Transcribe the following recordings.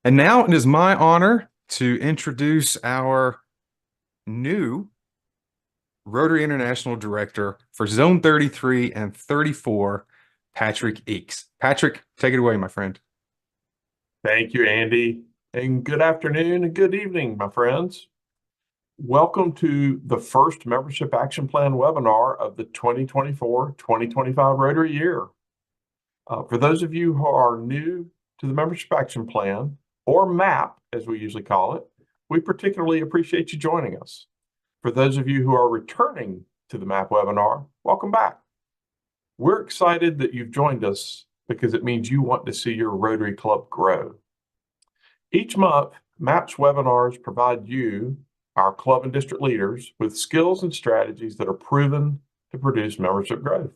And now it is my honor to introduce our new Rotary International Director for Zone 33 and 34, Patrick Eakes. Patrick, take it away, my friend. Thank you, Andy. And good afternoon and good evening, my friends. Welcome to the first Membership Action Plan webinar of the 2024-2025 Rotary year. For those of you who are new to the Membership Action Plan, or MAP, as we usually call it, we particularly appreciate you joining us. For those of you who are returning to the MAP webinar, welcome back. We're excited that you've joined us because it means you want to see your Rotary Club grow. Each month, MAP's webinars provide you, our club and district leaders, with skills and strategies that are proven to produce membership growth.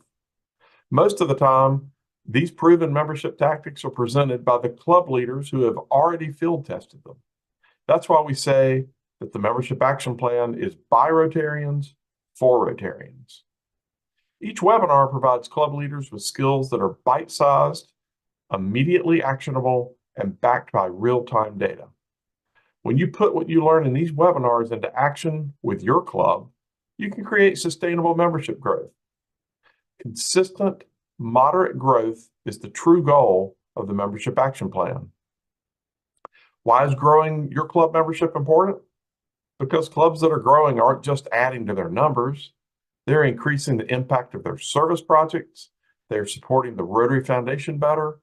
Most of the time, these proven membership tactics are presented by the club leaders who have already field tested them. That's why we say that the Membership Action Plan is by Rotarians for Rotarians. Each webinar provides club leaders with skills that are bite-sized, immediately actionable, and backed by real-time data. When you put what you learn in these webinars into action with your club, you can create sustainable membership growth. Consistent, moderate growth is the true goal of the Membership Action Plan. Why is growing your club membership important? Because clubs that are growing aren't just adding to their numbers, they're increasing the impact of their service projects, they're supporting the Rotary Foundation better,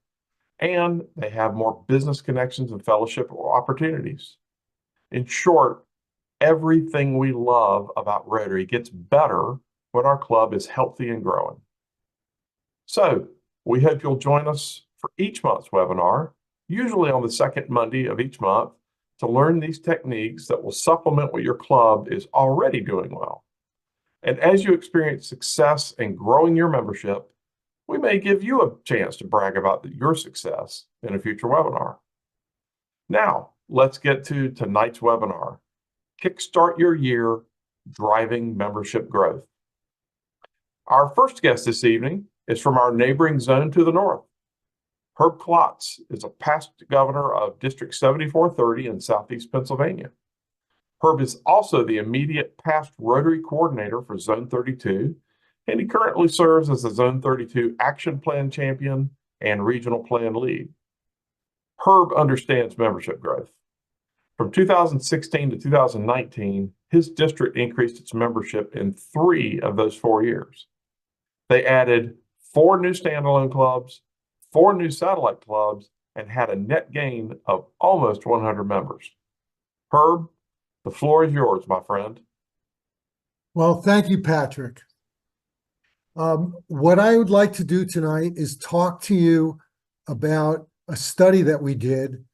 and they have more business connections and fellowship opportunities. In short, everything we love about Rotary gets better when our club is healthy and growing. So we hope you'll join us for each month's webinar, usually on the second Monday of each month, to learn these techniques that will supplement what your club is already doing well. And as you experience success in growing your membership, we may give you a chance to brag about your success in a future webinar. Now, let's get to tonight's webinar, Kickstart Your Year, Driving Membership Growth. Our first guest this evening is from our neighboring zone to the north. Herb Klotz is a past governor of District 7430 in Southeast Pennsylvania. Herb is also the immediate past Rotary coordinator for Zone 32, and he currently serves as the Zone 32 Action Plan Champion and Regional Plan Lead. Herb understands membership growth. From 2016 to 2019, his district increased its membership in 3 of those 4 years. They added 4 new standalone clubs, 4 new satellite clubs, and had a net gain of almost 100 members. Herb, the floor is yours, my friend. Well, thank you, Patrick. What I would like to do tonight is talk to you about a study that we did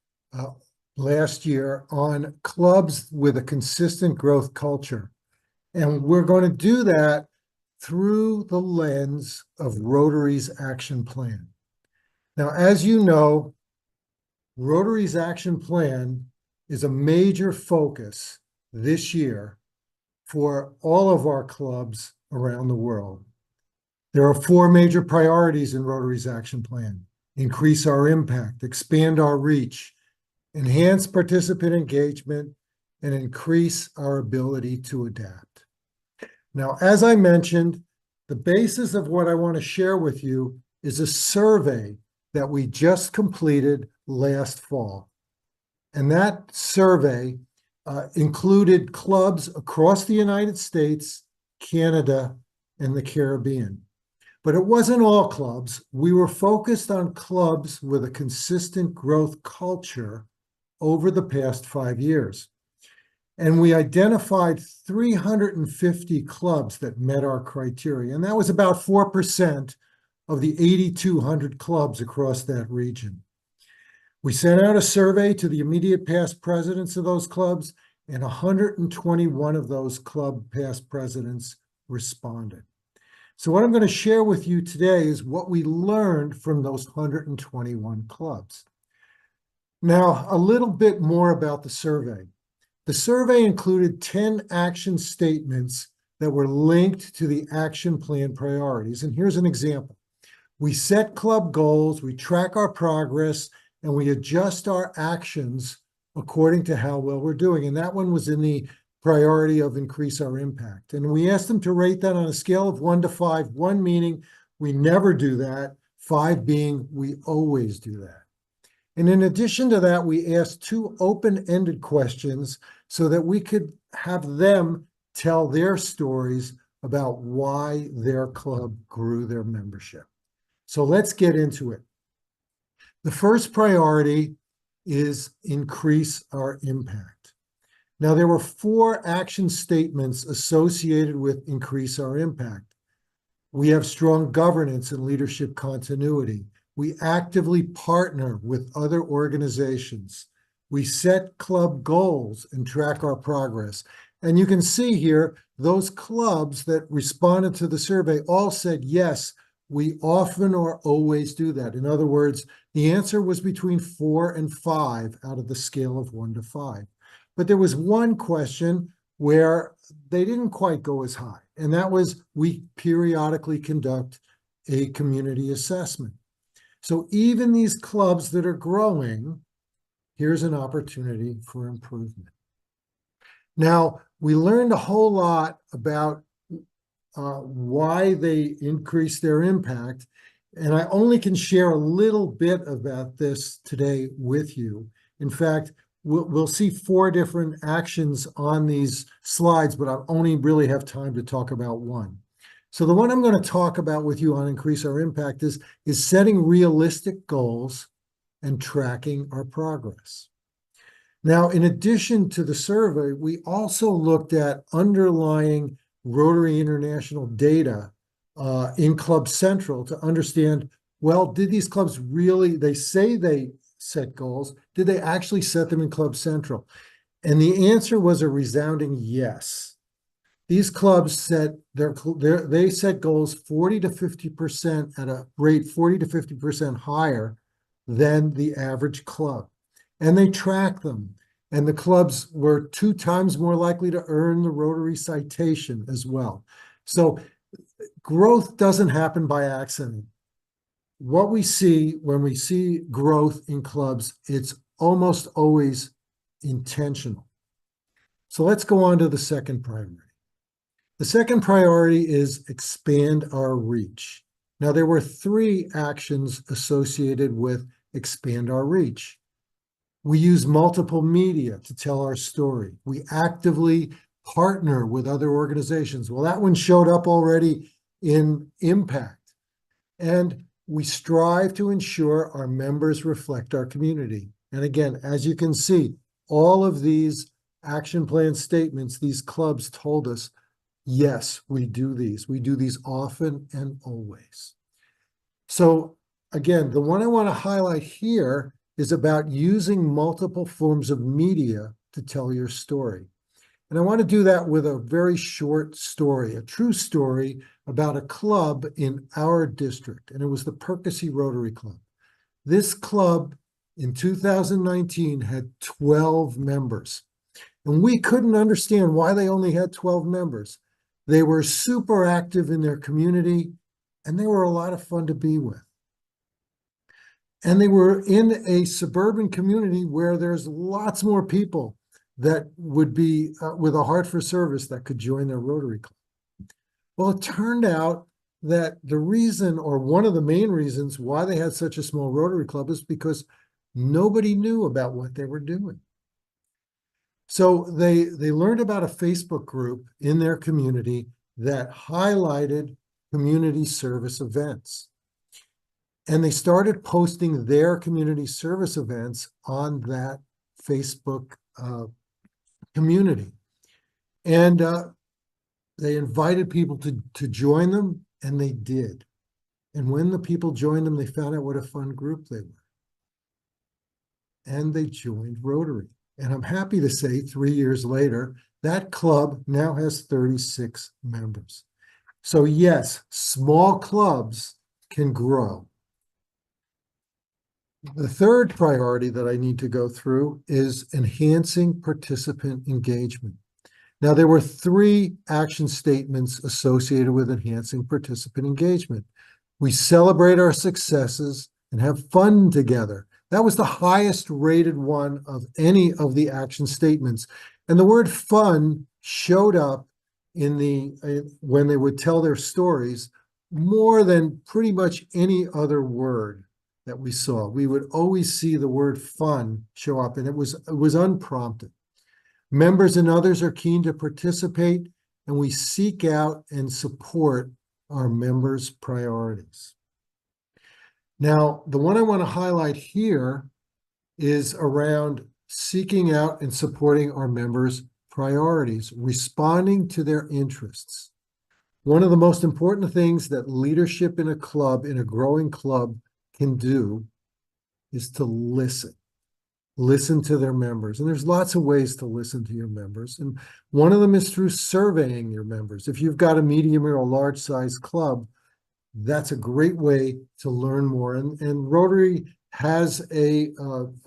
last year on clubs with a consistent growth culture. And we're going to do that through the lens of Rotary's Action Plan. Now, as you know, Rotary's Action Plan is a major focus this year for all of our clubs around the world. There are 4 major priorities in Rotary's Action Plan: increase our impact, expand our reach, enhance participant engagement, and increase our ability to adapt. Now, as I mentioned, the basis of what I want to share with you is a survey that we just completed last fall. And that survey included clubs across the United States, Canada, and the Caribbean. But it wasn't all clubs. We were focused on clubs with a consistent growth culture over the past 5 years. And we identified 350 clubs that met our criteria. And that was about 4% of the 8,200 clubs across that region. We sent out a survey to the immediate past presidents of those clubs, and 121 of those club past presidents responded. So what I'm going to share with you today is what we learned from those 121 clubs. Now, a little bit more about the survey. The survey included 10 action statements that were linked to the action plan priorities. And here's an example. We set club goals, we track our progress, and we adjust our actions according to how well we're doing. And that one was in the priority of increase our impact. And we asked them to rate that on a scale of 1 to 5, 1 meaning we never do that, 5 being we always do that. And in addition to that, we asked 2 open-ended questions so that we could have them tell their stories about why their club grew their membership. So let's get into it. The first priority is increase our impact. Now, there were 4 action statements associated with increase our impact. We have strong governance and leadership continuity. We actively partner with other organizations. We set club goals and track our progress. And you can see here, those clubs that responded to the survey all said, yes, we often or always do that. In other words, the answer was between 4 and 5 out of the scale of 1 to 5. But there was one question where they didn't quite go as high, and that was we periodically conduct a community assessment. So even these clubs that are growing, here's an opportunity for improvement. Now, we learned a whole lot about why they increased their impact, and I only can share a little bit about this today with you. In fact, we'll see 4 different actions on these slides, but I only really have time to talk about one. So the one I'm going to talk about with you on increase our impact is setting realistic goals and tracking our progress. Now, in addition to the survey, we also looked at underlying Rotary International data in Club Central to understand, well, did these clubs really, they say they set goals, did they actually set them in Club Central? And the answer was a resounding yes. These clubs set they set goals 40 to 50% at a rate 40 to 50% higher than the average club. And they track them. And the clubs were 2 times more likely to earn the Rotary citation as well. So growth doesn't happen by accident. What we see when we see growth in clubs, it's almost always intentional. So let's go on to the second priority. The second priority is expand our reach. Now, there were 3 actions associated with expand our reach. We use multiple media to tell our story. We actively partner with other organizations. Well, that one showed up already in impact. And we strive to ensure our members reflect our community. And again, as you can see, all of these action plan statements, these clubs told us, yes, we do these. We do these often and always. So again, the one I want to highlight here is about using multiple forms of media to tell your story. And I want to do that with a very short story, a true story about a club in our district, and it was the Percy Rotary Club. This club in 2019 had 12 members, and we couldn't understand why they only had 12 members. They were super active in their community, and they were a lot of fun to be with. And they were in a suburban community where there's lots more people that would be with a heart for service that could join their Rotary Club. Well, it turned out that the reason, or one of the main reasons why they had such a small Rotary Club is because nobody knew about what they were doing. So they learned about a Facebook group in their community that highlighted community service events. And they started posting their community service events on that Facebook community. And they invited people to join them, and they did. And when the people joined them, they found out what a fun group they were. And they joined Rotary. And I'm happy to say 3 years later, that club now has 36 members. So yes, small clubs can grow. The third priority that I need to go through is enhancing participant engagement. Now, there were 3 action statements associated with enhancing participant engagement. We celebrate our successes and have fun together. That was the highest rated one of any of the action statements. And the word fun showed up in when they would tell their stories more than pretty much any other word that we saw. We would always see the word fun show up, and it was unprompted. Members and others are keen to participate, and we seek out and support our members' priorities. Now, the one I want to highlight here is around seeking out and supporting our members' priorities, responding to their interests. One of the most important things that leadership in a club, in a growing club, can do is to listen. Listen to their members. And there's lots of ways to listen to your members. And one of them is through surveying your members. If you've got a medium or a large size club, that's a great way to learn more. And Rotary has a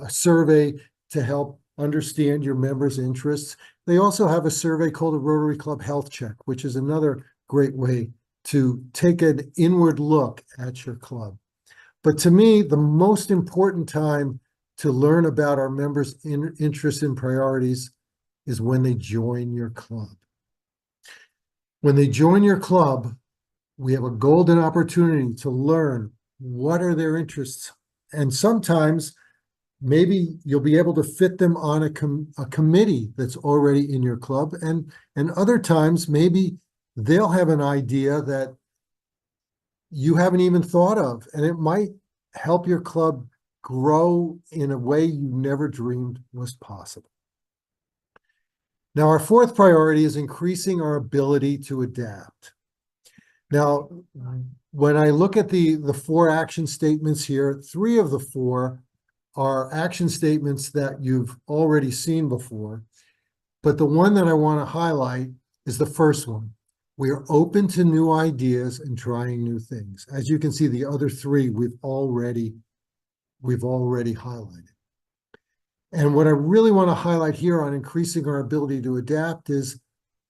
survey to help understand your members' interests. They also have a survey called a Rotary Club Health Check, which is another great way to take an inward look at your club. But to me, the most important time to learn about our members' interests and priorities is when they join your club. When they join your club, we have a golden opportunity to learn what are their interests. And sometimes maybe you'll be able to fit them on a committee that's already in your club. And other times, maybe they'll have an idea that you haven't even thought of, and it might help your club grow in a way you never dreamed was possible. Now, our fourth priority is increasing our ability to adapt. Now, when I look at the 4 action statements here, 3 of the 4 are action statements that you've already seen before. But the one that I want to highlight is the first one. We are open to new ideas and trying new things. As you can see, the other 3 we've already highlighted. And what I really want to highlight here on increasing our ability to adapt is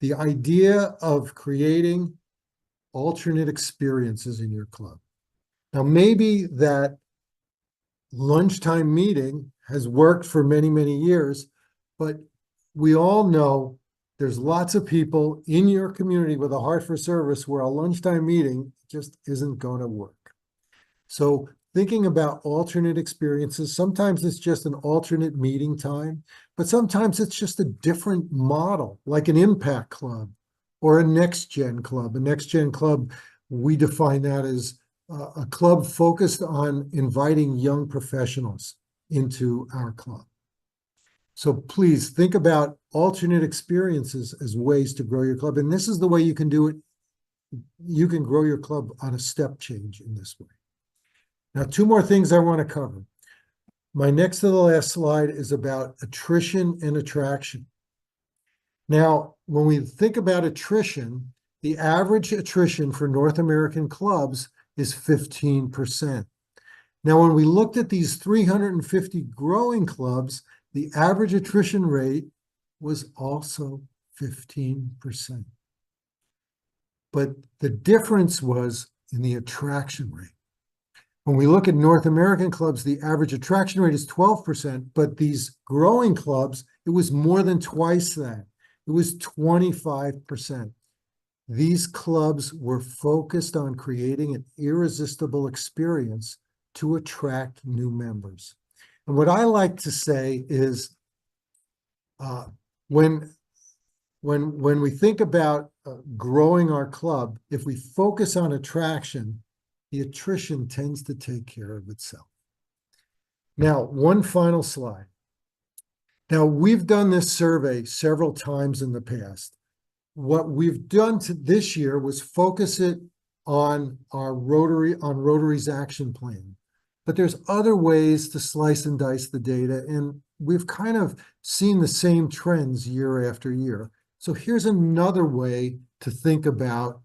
the idea of creating alternate experiences in your club. Now, maybe that lunchtime meeting has worked for many, many years, but we all know there's lots of people in your community with a heart for service where a lunchtime meeting just isn't going to work. So thinking about alternate experiences, sometimes it's just an alternate meeting time, but sometimes it's just a different model, like an impact club or a next gen club. A next gen club, we define that as a club focused on inviting young professionals into our club. So please think about alternate experiences as ways to grow your club. And this is the way you can do it. You can grow your club on a step change in this way. Now, 2 more things I want to cover. My next to the last slide is about attrition and attraction. Now, when we think about attrition, the average attrition for North American clubs is 15%. Now, when we looked at these 350 growing clubs, the average attrition rate was also 15%. But the difference was in the attraction rate. When we look at North American clubs, the average attraction rate is 12%, but these growing clubs, it was more than twice that. It was 25%. These clubs were focused on creating an irresistible experience to attract new members. And what I like to say is when we think about growing our club, if we focus on attraction, the attrition tends to take care of itself. Now, one final slide. Now, we've done this survey several times in the past. What we've done this year was focus it on Rotary's action plan. But there's other ways to slice and dice the data, and we've kind of seen the same trends year after year. So here's another way to think about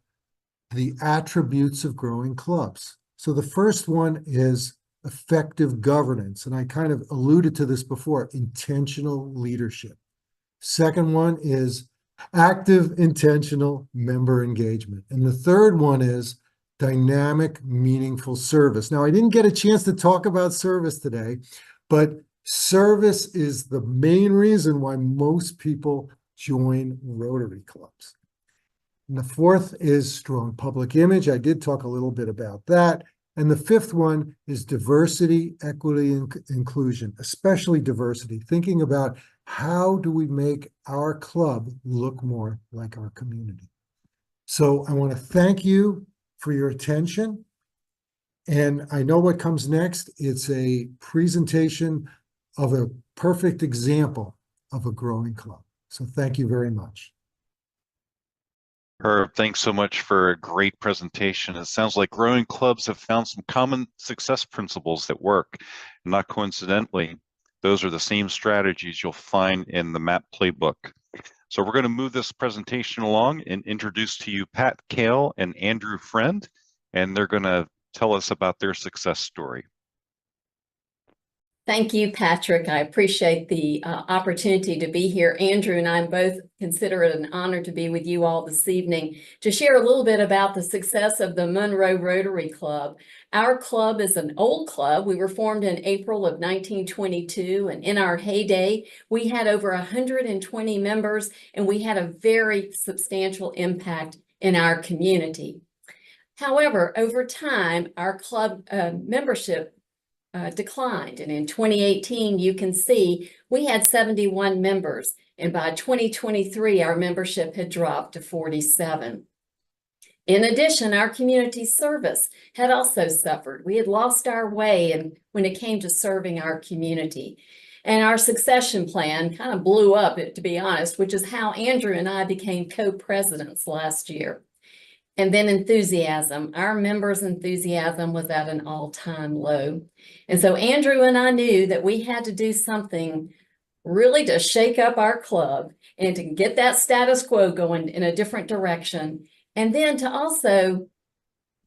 the attributes of growing clubs. So the first one is effective governance, and I kind of alluded to this before, intentional leadership. Second one is active, intentional member engagement. And the third one is dynamic, meaningful service. Now, I didn't get a chance to talk about service today, but service is the main reason why most people join Rotary clubs. And the fourth is strong public image. I did talk a little bit about that. And the fifth one is diversity, equity, and inclusion, especially diversity, thinking about how do we make our club look more like our community. So I want to thank you for your attention. And I know what comes next. It's a presentation of a perfect example of a growing club. So thank you very much. Herb, thanks so much for a great presentation. It sounds like growing clubs have found some common success principles that work. Not coincidentally, those are the same strategies you'll find in the MAP playbook. So we're going to move this presentation along and introduce to you Pat Kale and Andrew Friend, and they're going to tell us about their success story. Thank you, Patrick. I appreciate the opportunity to be here. Andrew and I both consider it an honor to be with you all this evening to share a little bit about the success of the Monroe Rotary Club. Our club is an old club. We were formed in April of 1922, and in our heyday, we had over 120 members, and we had a very substantial impact in our community. However, over time, our club membership declined. And in 2018, you can see we had 71 members. And by 2023, our membership had dropped to 47. In addition, our community service had also suffered. We had lost our way when it came to serving our community. And our succession plan kind of blew up, to be honest, which is how Andrew and I became co-presidents last year. And then enthusiasm. Our members' enthusiasm was at an all-time low. And so Andrew and I knew that we had to do something really to shake up our club and to get that status quo going in a different direction. And then to also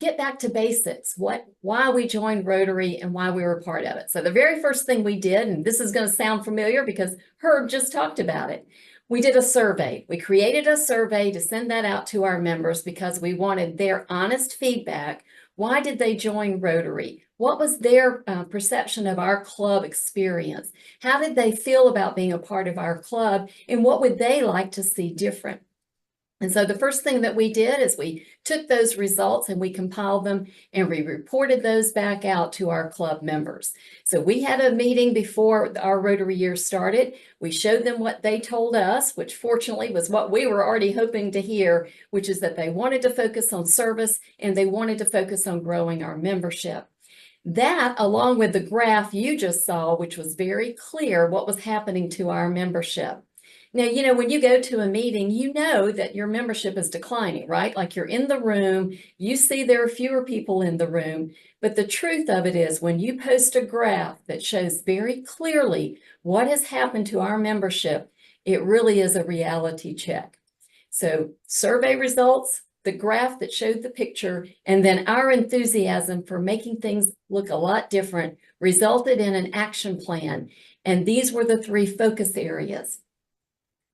get back to basics, why we joined Rotary and why we were a part of it. So the very first thing we did, and this is going to sound familiar because Herb just talked about it, we did a survey. We created a survey to send that out to our members because we wanted their honest feedback. Why did they join Rotary? What was their perception of our club experience? How did they feel about being a part of our club? And what would they like to see different? And so the first thing that we did is we took those results and we compiled them and we reported those back out to our club members. So we had a meeting before our Rotary year started. We showed them what they told us, which fortunately was what we were already hoping to hear, which is that they wanted to focus on service and they wanted to focus on growing our membership. That, along with the graph you just saw, which was very clear what was happening to our membership. Now, you know, when you go to a meeting, you know that your membership is declining, right? Like you're in the room, you see there are fewer people in the room. But the truth of it is when you post a graph that shows very clearly what has happened to our membership, it really is a reality check. So survey results, the graph that showed the picture, and then our enthusiasm for making things look a lot different resulted in an action plan. And these were the three focus areas.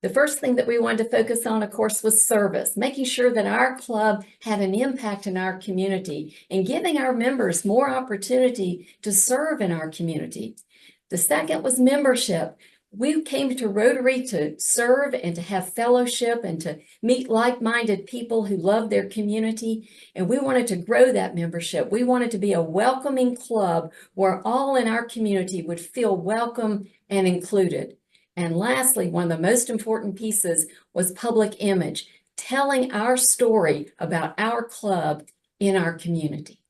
The first thing that we wanted to focus on, of course, was service, making sure that our club had an impact in our community and giving our members more opportunity to serve in our community. The second was membership. We came to Rotary to serve and to have fellowship and to meet like-minded people who love their community. And we wanted to grow that membership. We wanted to be a welcoming club where all in our community would feel welcome and included. And lastly, one of the most important pieces was public image, telling our story about our club in our community.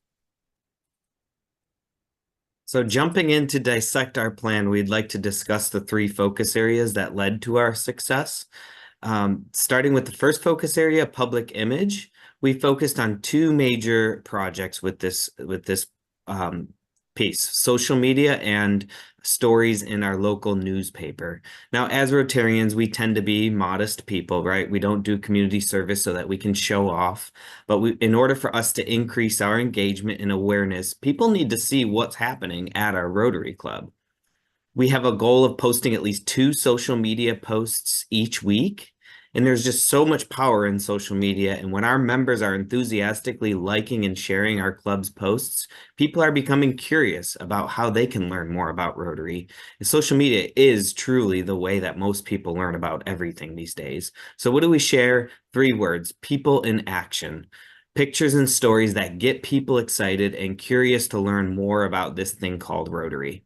So jumping in to dissect our plan, we'd like to discuss the three focus areas that led to our success. Starting with the first focus area, public image, we focused on two major projects with this piece, social media and stories in our local newspaper. Now, as Rotarians, we tend to be modest people, right? We don't do community service so that we can show off. But in order for us to increase our engagement and awareness, people need to see what's happening at our Rotary Club. We have a goal of posting at least 2 social media posts each week. And there's just so much power in social media. And when our members are enthusiastically liking and sharing our club's posts, people are becoming curious about how they can learn more about Rotary. And social media is truly the way that most people learn about everything these days. So what do we share? 3 words: people in action. Pictures and stories that get people excited and curious to learn more about this thing called Rotary.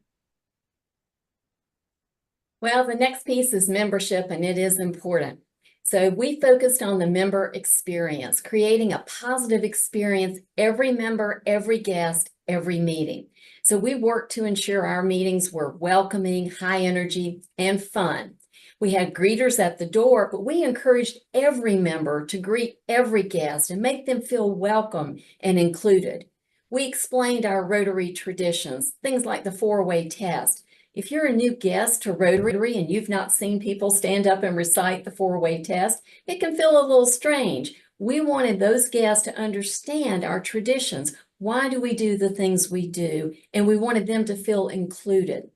Well, the next piece is membership, and it is important. So we focused on the member experience, creating a positive experience, every member, every guest, every meeting. So we worked to ensure our meetings were welcoming, high energy, and fun. We had greeters at the door, but we encouraged every member to greet every guest and make them feel welcome and included. We explained our Rotary traditions, things like the 4-way test. If you're a new guest to Rotary and you've not seen people stand up and recite the 4-way test, it can feel a little strange. We wanted those guests to understand our traditions. Why do we do the things we do? And we wanted them to feel included.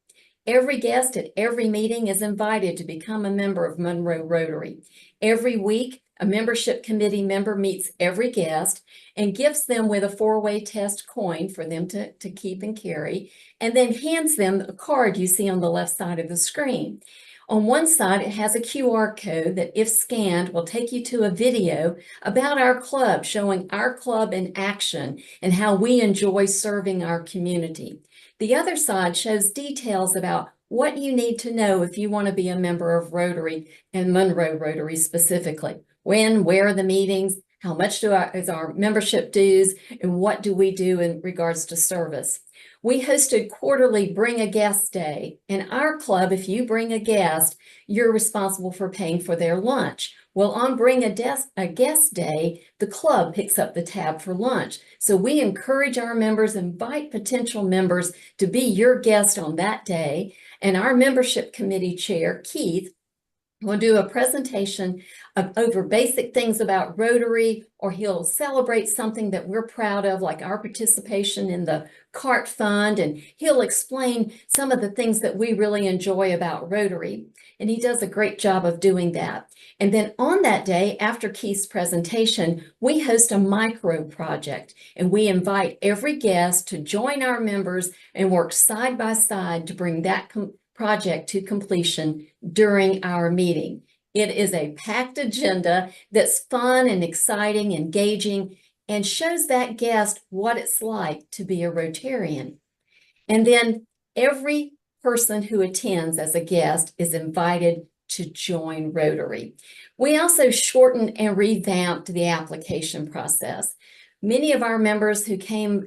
Every guest at every meeting is invited to become a member of Monroe Rotary. Every week, a membership committee member meets every guest and gifts them with a 4-way test coin for them to keep and carry, and then hands them a card you see on the left side of the screen. On one side, it has a QR code that, if scanned, will take you to a video about our club, showing our club in action and how we enjoy serving our community. The other side shows details about what you need to know if you want to be a member of Rotary, and Monroe Rotary specifically. When, where are the meetings, how much is our membership dues, and what do we do in regards to service. We hosted quarterly Bring a Guest Day. In our club, if you bring a guest, you're responsible for paying for their lunch. Well, on Bring a Guest Day, the club picks up the tab for lunch. So we encourage our members, invite potential members to be your guest on that day. And our membership committee chair, Keith, will do a presentation over basic things about Rotary, or he'll celebrate something that we're proud of, like our participation in the CART Fund, and he'll explain some of the things that we really enjoy about Rotary. And he does a great job of doing that. And then on that day, after Keith's presentation, we host a micro project, and we invite every guest to join our members and work side by side to bring that project to completion during our meeting. It is a packed agenda that's fun and exciting, engaging, and shows that guest what it's like to be a Rotarian. And then every person who attends as a guest is invited to join Rotary. We also shortened and revamped the application process. Many of our members who came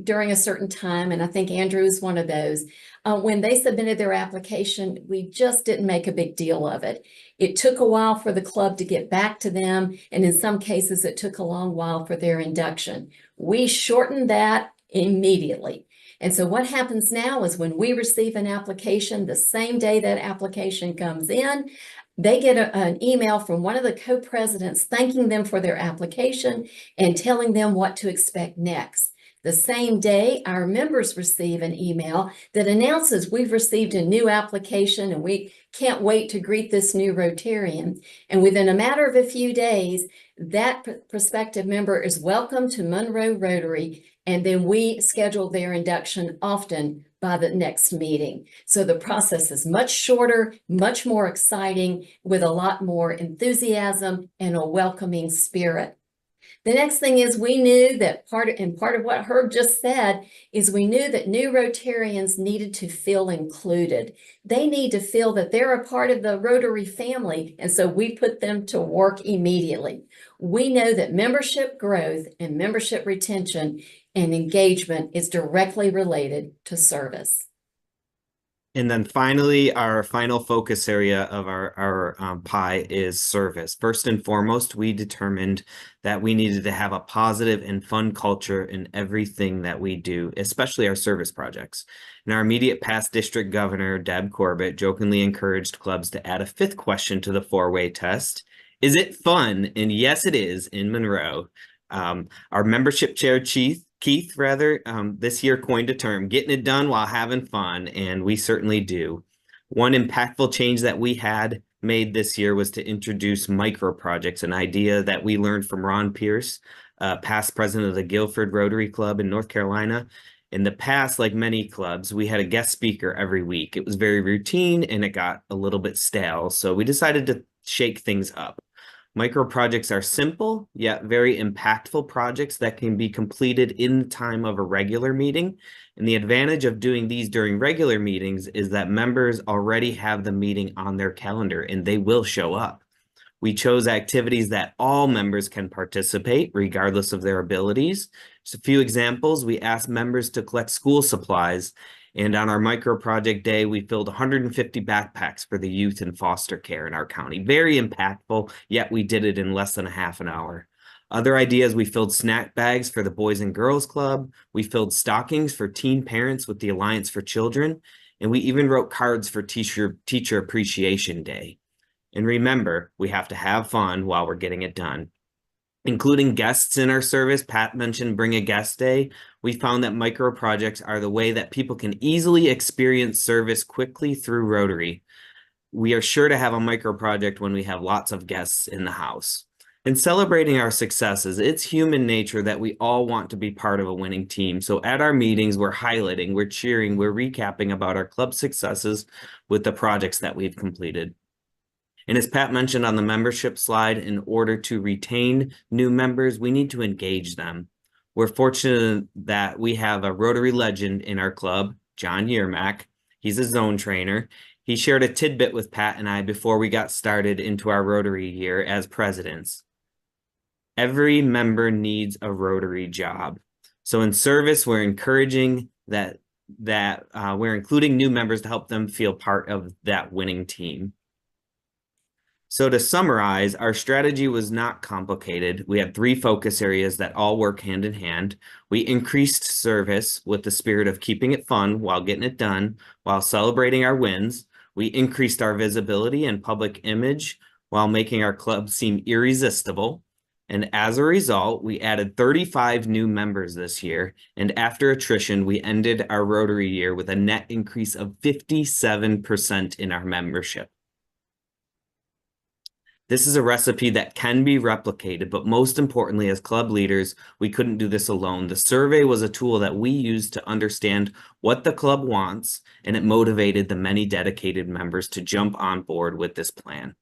during a certain time, and I think Andrew is one of those, when they submitted their application, we just didn't make a big deal of it. It took a while for the club to get back to them, and in some cases, it took a long while for their induction. We shortened that immediately. And so what happens now is, when we receive an application, the same day that application comes in, they get an email from one of the co-presidents thanking them for their application and telling them what to expect next. The same day, our members receive an email that announces we've received a new application and we can't wait to greet this new Rotarian. And within a matter of a few days, that prospective member is welcome to Monroe Rotary, and then we schedule their induction often by the next meeting. So the process is much shorter, much more exciting, with a lot more enthusiasm and a welcoming spirit. The next thing is, we knew that part of what Herb just said is, we knew that new Rotarians needed to feel included. They need to feel that they're a part of the Rotary family, and so we put them to work immediately. We know that membership growth and membership retention and engagement is directly related to service. And then finally, our final focus area of our pie is service. First and foremost, we determined that we needed to have a positive and fun culture in everything that we do, especially our service projects. And our immediate past district governor, Deb Corbett, jokingly encouraged clubs to add a 5th question to the 4-way test. Is it fun? And yes, it is in Monroe. Our membership chair, Keith, this year coined a term, getting it done while having fun, and we certainly do. One impactful change that we had: made this year was to introduce micro projects, an idea that we learned from Ron Pierce, past president of the Guilford Rotary Club in North Carolina. In the past, like many clubs, we had a guest speaker every week. It was very routine and it got a little bit stale. So we decided to shake things up. Micro projects are simple, yet very impactful projects that can be completed in the time of a regular meeting. And the advantage of doing these during regular meetings is that members already have the meeting on their calendar and they will show up. We chose activities that all members can participate regardless of their abilities. Just a few examples, we asked members to collect school supplies, and on our micro project day, we filled 150 backpacks for the youth in foster care in our county. Very impactful, yet we did it in less than a half an hour. Other ideas, we filled snack bags for the Boys and Girls Club. We filled stockings for teen parents with the Alliance for Children. And we even wrote cards for Teacher Appreciation Day. And remember, we have to have fun while we're getting it done. Including guests in our service, Pat mentioned Bring a Guest Day. We found that micro projects are the way that people can easily experience service quickly through Rotary. We are sure to have a micro project when we have lots of guests in the house. In celebrating our successes, it's human nature that we all want to be part of a winning team. So at our meetings, we're highlighting, we're cheering, we're recapping about our club successes with the projects that we've completed. And as Pat mentioned on the membership slide, in order to retain new members, we need to engage them. We're fortunate that we have a Rotary legend in our club, John Yermak. He's a zone trainer. He shared a tidbit with Pat and I before we got started into our Rotary year as presidents. Every member needs a Rotary job. So in service, we're encouraging that we're including new members to help them feel part of that winning team. So to summarize, our strategy was not complicated. We had 3 focus areas that all work hand in hand. We increased service with the spirit of keeping it fun while getting it done, while celebrating our wins. We increased our visibility and public image while making our club seem irresistible. And as a result, we added 35 new members this year. And after attrition, we ended our Rotary year with a net increase of 57% in our membership. This is a recipe that can be replicated, but most importantly, as club leaders, we couldn't do this alone. The survey was a tool that we used to understand what the club wants, and it motivated the many dedicated members to jump on board with this plan.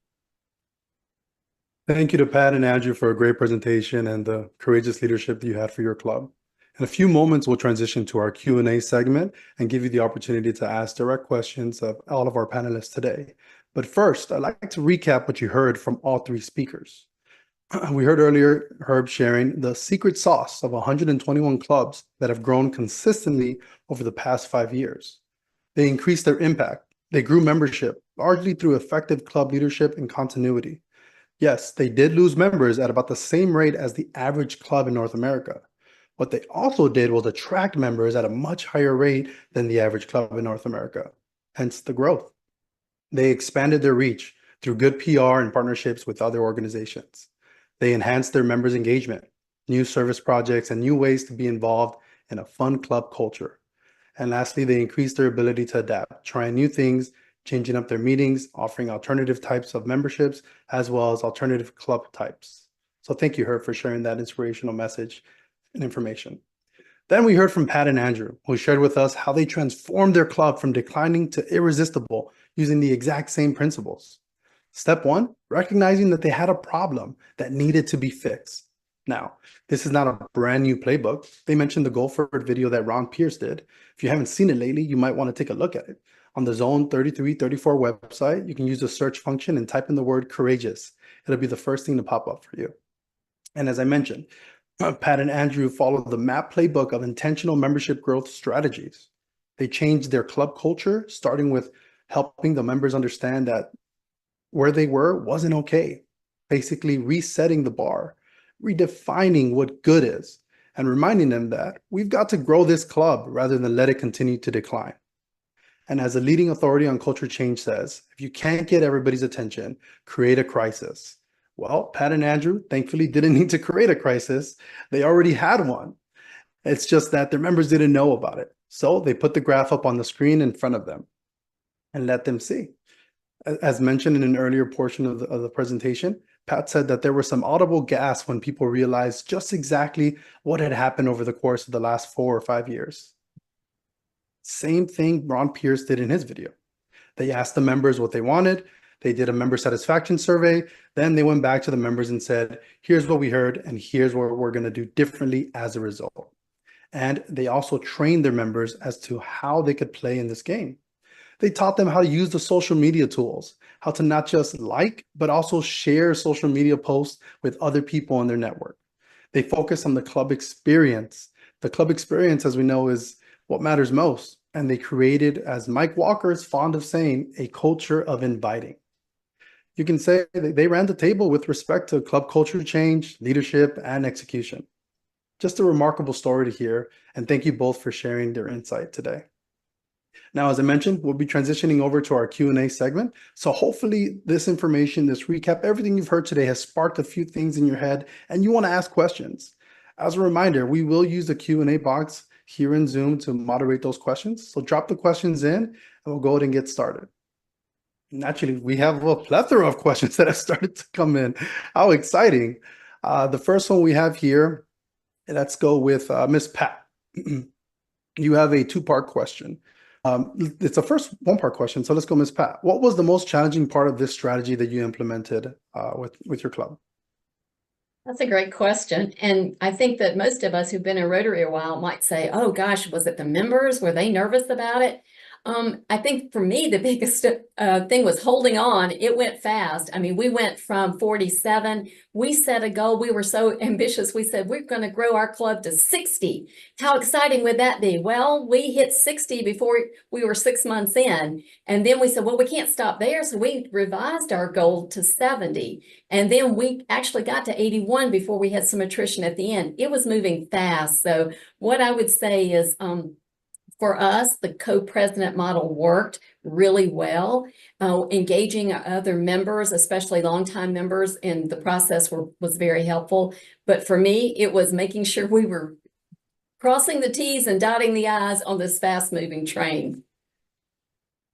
Thank you to Pat and Andrew for a great presentation and the courageous leadership that you had for your club. In a few moments, we'll transition to our Q&A segment and give you the opportunity to ask direct questions of all of our panelists today. But first, I'd like to recap what you heard from all 3 speakers. We heard earlier Herb sharing the secret sauce of 121 clubs that have grown consistently over the past 5 years. They increased their impact. They grew membership, largely through effective club leadership and continuity. Yes, they did lose members at about the same rate as the average club in North America. What they also did was attract members at a much higher rate than the average club in North America, hence the growth. They expanded their reach through good PR and partnerships with other organizations. They enhanced their members' engagement, new service projects, and new ways to be involved in a fun club culture. And lastly, they increased their ability to adapt, trying new things, changing up their meetings, offering alternative types of memberships, as well as alternative club types. So thank you, Herb, for sharing that inspirational message and information. Then we heard from Pat and Andrew, who shared with us how they transformed their club from declining to irresistible using the exact same principles. Step 1, recognizing that they had a problem that needed to be fixed. Now, this is not a brand new playbook. They mentioned the Guilford video that Ron Pierce did. If you haven't seen it lately, you might want to take a look at it. On the Zone 3334 website, you can use the search function and type in the word courageous. It'll be the first thing to pop up for you. And as I mentioned, Pat and Andrew followed the MAP playbook of intentional membership growth strategies. They changed their club culture, starting with helping the members understand that where they were wasn't okay. Basically resetting the bar, redefining what good is, and reminding them that we've got to grow this club rather than let it continue to decline. And as a leading authority on culture change says, if you can't get everybody's attention, create a crisis. Well, Pat and Andrew thankfully didn't need to create a crisis. They already had one. It's just that their members didn't know about it. So they put the graph up on the screen in front of them and let them see. As mentioned in an earlier portion of the presentation, Pat said that there was some audible gasp when people realized just exactly what had happened over the course of the last 4 or 5 years. Same thing Ron Pierce did in his video. They asked the members what they wanted. They did a member satisfaction survey. Then they went back to the members and said, here's what we heard, and here's what we're going to do differently as a result. And they also trained their members as to how they could play in this game. They taught them how to use the social media tools, how to not just like, but also share social media posts with other people in their network. They focus on the club experience. The club experience, as we know, is what matters most. And they created, as Mike Walker is fond of saying, a culture of inviting. You can say they ran the table with respect to club culture change, leadership, and execution. Just a remarkable story to hear, and thank you both for sharing their insight today. Now, as I mentioned, we'll be transitioning over to our Q&A segment. So hopefully this information, this recap, everything you've heard today has sparked a few things in your head and you want to ask questions. As a reminder, we will use the Q&A box here in Zoom to moderate those questions. So drop the questions in and we'll go ahead and get started. Naturally, we have a plethora of questions that have started to come in. How exciting. The first one we have here, let's go with Miss Pat. You have a two-part question. It's a first one-part question, so let's go, Ms. Pat. What was the most challenging part of this strategy that you implemented with your club? That's a great question. And I think that most of us who've been in Rotary a while might say, oh gosh, was it the members? Were they nervous about it? I think for me, the biggest thing was holding on. It went fast. I mean, we went from 47. We set a goal. We were so ambitious. We said, we're going to grow our club to 60. How exciting would that be? Well, we hit 60 before we were 6 months in. And then we said, well, we can't stop there. So we revised our goal to 70. And then we actually got to 81 before we had some attrition at the end. It was moving fast. So what I would say is, for us, the co-president model worked really well. Engaging other members, especially longtime members, in the process was very helpful. But for me, it was making sure we were crossing the T's and dotting the I's on this fast-moving train.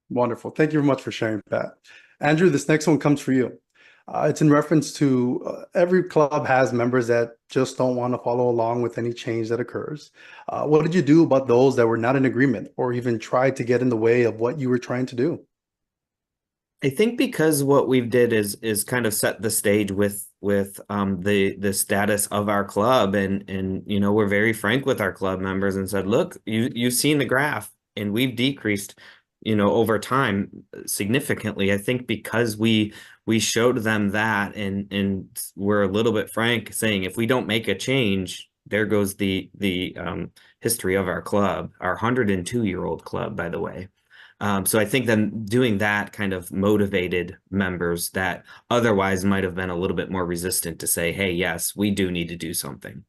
Wonderful. Thank you very much for sharing, Pat. Andrew, this next one comes for you. It's in reference to every club has members that just don't want to follow along with any change that occurs. What did you do about those that were not in agreement or even tried to get in the way of what you were trying to do? I think because what we've did is kind of set the stage with the status of our club, and you know, we're very frank with our club members and said, look, you've seen the graph and we've decreased, you know, over time significantly. I think because we showed them that, and we're a little bit frank saying, if we don't make a change, there goes the history of our club, our 102-year-old club, by the way. So I think then doing that kind of motivated members that otherwise might have been a little bit more resistant to say, hey, yes, we do need to do something.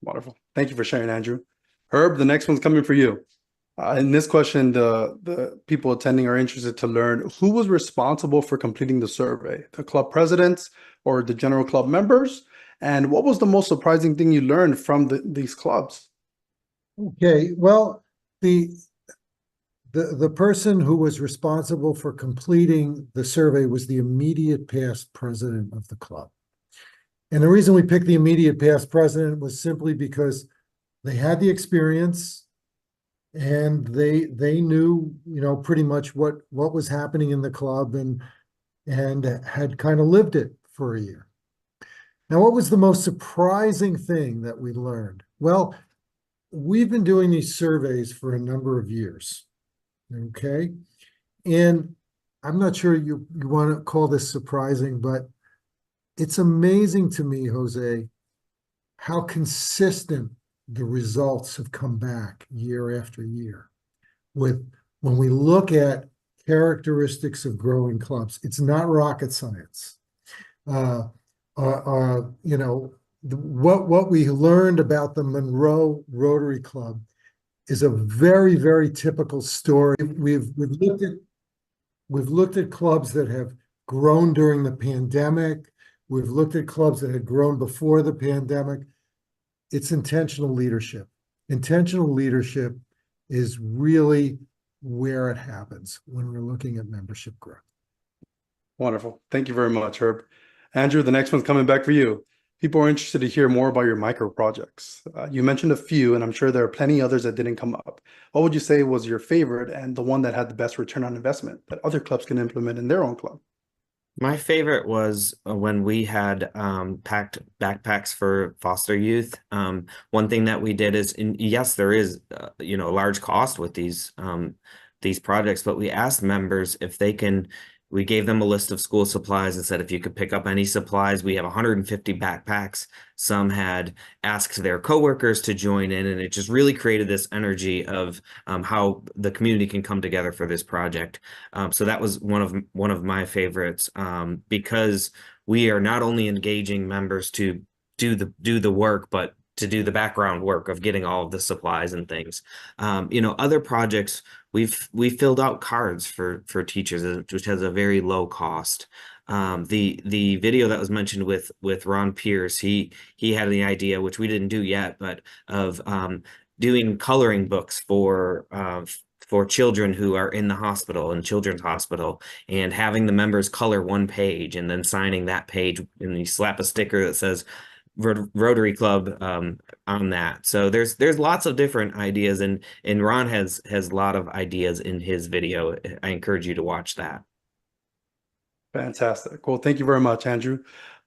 Wonderful. Thank you for sharing, Andrew. Herb, the next one's coming for you. In this question, the people attending are interested to learn who was responsible for completing the survey, the club presidents or the general club members, and what was the most surprising thing you learned from these clubs? Okay, well, the person who was responsible for completing the survey was the immediate past president of the club. And the reason we picked the immediate past president was simply because they had the experience, and they knew, you know, pretty much what was happening in the club, and had kind of lived it for a year. Now, what was the most surprising thing that we learned? Well, we've been doing these surveys for a number of years, okay? And I'm not sure you want to call this surprising, but it's amazing to me, Jose, how consistent the results have come back year after year. When we look at characteristics of growing clubs, it's not rocket science. You know, what we learned about the Monroe Rotary Club is a very, very typical story. We've looked at clubs that have grown during the pandemic. We've looked at clubs that had grown before the pandemic. It's intentional leadership. Intentional leadership is really where it happens when we're looking at membership growth. Wonderful. Thank you very much, Herb. Andrew, the next one's coming back for you. People are interested to hear more about your micro projects. You mentioned a few, and I'm sure there are plenty others that didn't come up. What would you say was your favorite and the one that had the best return on investment that other clubs can implement in their own club? My favorite was when we had packed backpacks for foster youth. One thing that we did is, yes, there is a large cost with these projects, but we asked members if they can. We gave them a list of school supplies and said, if you could pick up any supplies, we have 150 backpacks. Some had asked their coworkers to join in, and it just really created this energy of how the community can come together for this project. So that was one of my favorites, because we are not only engaging members to do the work, but to do the background work of getting all of the supplies and things. Other projects, we've filled out cards for teachers, which has a very low cost. The video that was mentioned with Ron Pierce, he had the idea, which we didn't do yet, but of doing coloring books for children who are in the hospital, in Children's Hospital, and having the members color one page and then signing that page, and you slap a sticker that says Rotary Club on that. So there's lots of different ideas, and Ron has a lot of ideas in his video. I encourage you to watch that. Fantastic. Well, thank you very much, Andrew.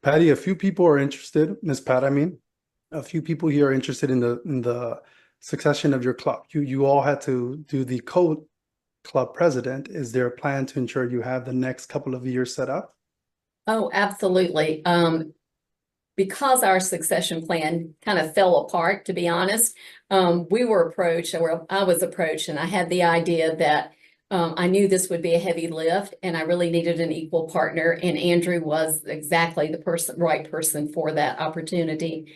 Patty, a few people are interested, Miss Pat, a few people here are interested in the succession of your club. You all had to do the co-club president. Is there a plan to ensure you have the next couple of years set up? Oh, absolutely. Because our succession plan kind of fell apart, to be honest, we were approached, or I was approached, and I had the idea that I knew this would be a heavy lift, and I really needed an equal partner, and Andrew was exactly the right person for that opportunity.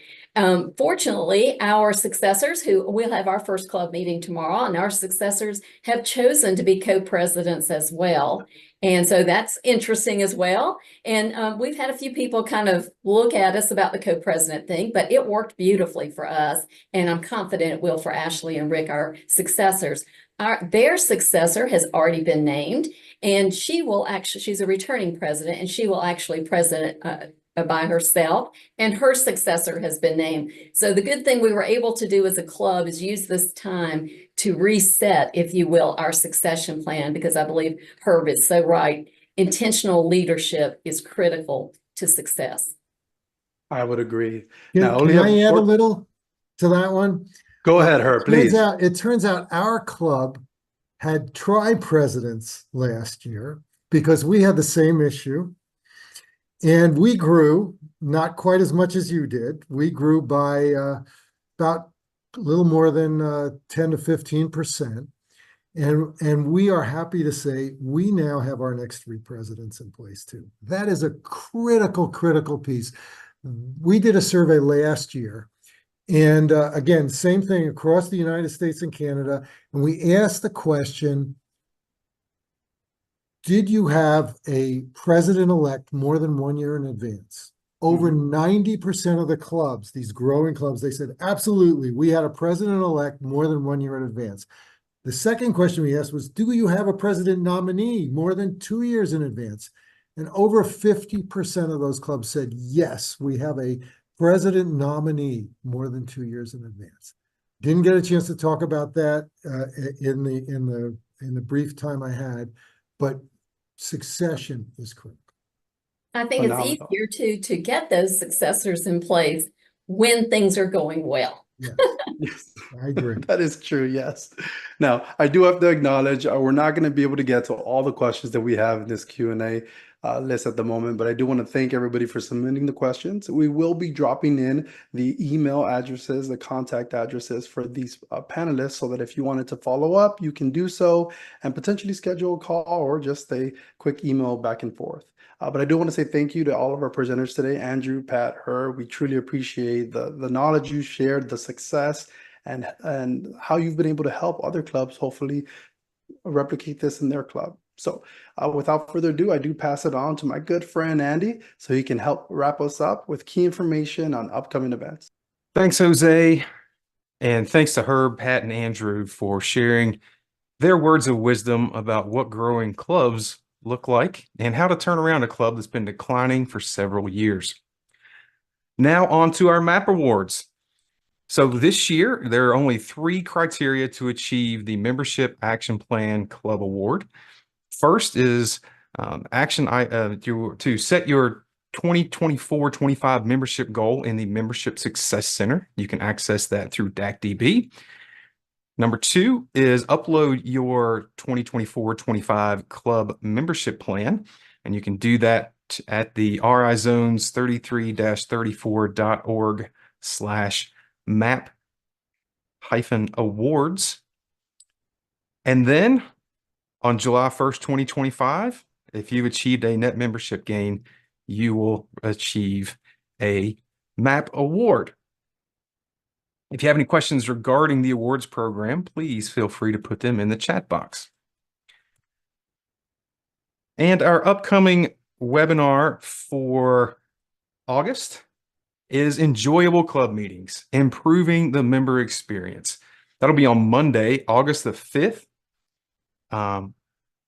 Fortunately, our successors, who we'll have our first club meeting tomorrow, and our successors have chosen to be co-presidents as well. And so that's interesting as well. And we've had a few people kind of look at us about the co-president thing, but it worked beautifully for us. And I'm confident it will for Ashley and Rick, our successors. Their successor has already been named, and she's a returning president, and she will actually president by herself, and her successor has been named. So the good thing we were able to do as a club is use this time to reset, if you will, our succession plan, because I believe Herb is so right. Intentional leadership is critical to success. I would agree. Can I add a little to that one? Go ahead, Herb, please. It turns out our club had tri-presidents last year because we had the same issue. And we grew, not quite as much as you did. We grew by about a little more than 10 to 15%. And we are happy to say we now have our next 3 presidents in place too. That is a critical piece. We did a survey last year. And again, same thing across the United States and Canada. And we asked the question, did you have a president-elect more than 1 year in advance? Over 90% of the clubs, these growing clubs, they said, absolutely, we had a president-elect more than 1 year in advance. The second question we asked was, do you have a president nominee more than 2 years in advance? And over 50% of those clubs said, yes, we have a president nominee more than 2 years in advance. Didn't get a chance to talk about that in the brief time I had, but succession is critical. I think it's easier to get those successors in place when things are going well. Yes, yes, I agree. That is true, yes. Now, I do have to acknowledge we're not going to be able to get to all the questions that we have in this Q&A list at the moment, but I do want to thank everybody for submitting the questions. We will be dropping in the email addresses, the contact addresses for these panelists, so that if you wanted to follow up, you can do so and potentially schedule a call or just a quick email back and forth. But I do want to say thank you to all of our presenters today, Andrew, Pat, Herb. We truly appreciate the knowledge you shared, the success, and how you've been able to help other clubs hopefully replicate this in their club. So without further ado, I do pass it on to my good friend, Andy, so he can help wrap us up with key information on upcoming events. Thanks, Jose. And thanks to Herb, Pat, and Andrew for sharing their words of wisdom about what growing clubs look like and how to turn around a club that's been declining for several years. Now on to our MAP awards. So this year, there are only 3 criteria to achieve the Membership Action Plan Club Award. First is to set your 2024-25 membership goal in the Membership Success Center. You can access that through DACDB. Number 2 is upload your 2024-25 club membership plan, and you can do that at the rizones33-34.org/map-awards. And then on July 1st, 2025, if you achieved a net membership gain, you will achieve a MAP award. If you have any questions regarding the awards program, please feel free to put them in the chat box. And our upcoming webinar for August is Enjoyable Club Meetings, Improving the Member Experience. That'll be on Monday, August the 5th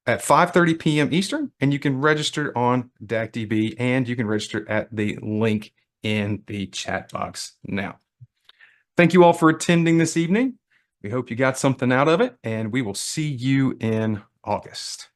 at 5:30 p.m. Eastern, and you can register on DACDB, and you can register at the link in the chat box now. Thank you all for attending this evening. We hope you got something out of it, and we will see you in August.